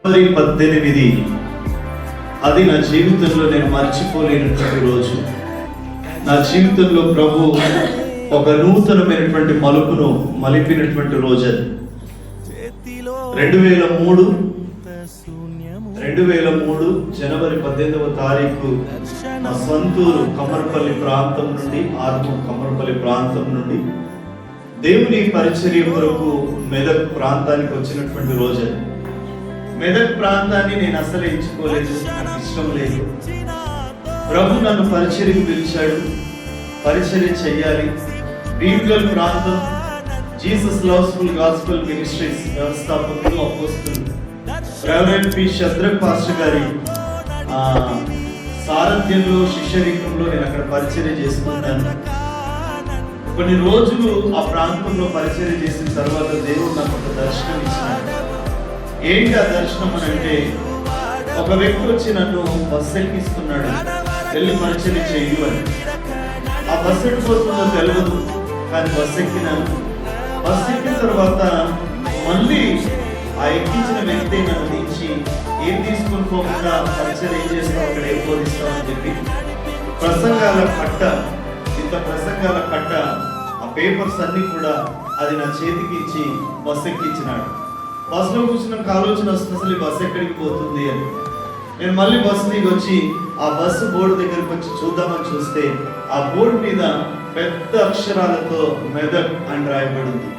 18 అది నా జీవితంలో నేను మర్చిపోలేనటువంటి రోజు. నా జీవితంలో ప్రభు ఒక నూతనమైనటువంటి మలుపును మలిపినటువంటి రోజు. 2003 జనవరి 18వ తారీఖు మా సొంతూరు కమ్మరపల్లి ప్రాంతం నుండి, ఆర్మూర్ కమ్మరపల్లి ప్రాంతం నుండి దేవుని పరిచర్య కొరకు మెదక్ ప్రాంతానికి వచ్చినటువంటి రోజు. మెదక్ ప్రాంతాన్ని నేను అసలు ఎంచుకోలేదు, నాకు ఇష్టం లేదు. ప్రభు నన్ను పరిచర్యకు పిలిచాడు, పరిచర్య చెయ్యాలి. బీబిగల్ ప్రాంతం జీసస్ లవ్స్ఫుల్ గాస్పెల్ మినిస్ట్రీస్ వ్యవస్థాపకులు అపోస్తలుడు రెవరెండ్ పి శద్రక్ పాస్టర్ గారి సారథ్యంలో శిష్యరికంలో నేను అక్కడ పరిచర్య చేసుకున్నాను. కొన్ని రోజులు ఆ ప్రాంతంలో పరిచర్య చేసిన తర్వాత దేవుడు నాకు ఒక దర్శనం ఇచ్చినాడు. ఏంటి ఆ దర్శనం అని అంటే, ఒక వ్యక్తి వచ్చి నన్ను బస్సు ఎక్కిస్తున్నాడు, వెళ్ళి పరిచర్య చెయ్యు అని. ఆ బస్సు ఎక్కిపోతుందో తెలియదు, కానీ బస్సు ఎక్కినాను. బస్సు ఎక్కిన తర్వాత మళ్ళీ ఆ ఎక్కించిన వ్యక్తి నన్ను దించి, ఏం తీసుకుని పోకుండా పరిచర్య ఏం చేస్తావు, అక్కడ ఏం బోధిస్తావు అని చెప్పి ప్రసంగాల కట్ట ఆ పేపర్స్ అన్ని కూడా అది నా చేతికి ఇచ్చి బస్సు ఎక్కించినాడు. బస్సులో కూర్చున్నాక ఆలోచన వస్తుంది, అసలు ఈ బస్సు ఎక్కడికి పోతుంది అని. నేను మళ్ళీ బస్సు దిగి వచ్చి ఆ బస్సు బోర్డు దగ్గరికి వచ్చి చూద్దామని చూస్తే ఆ బోర్డు మీద పెద్ద అక్షరాలతో మెదక్ అని రాయబడింది.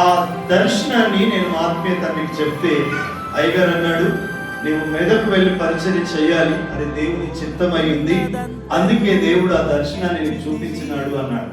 ఆ దర్శనాన్ని నేను ఆత్మీయత మీకు చెప్తే అయ్యగారు అన్నాడు, నీవు మెదక్ వెళ్ళి పరిచర్య చేయాలి, అది దేవుని చిత్తమైంది, అందుకే దేవుడు ఆ దర్శనాన్ని నీకు చూపించినాడు అన్నాడు.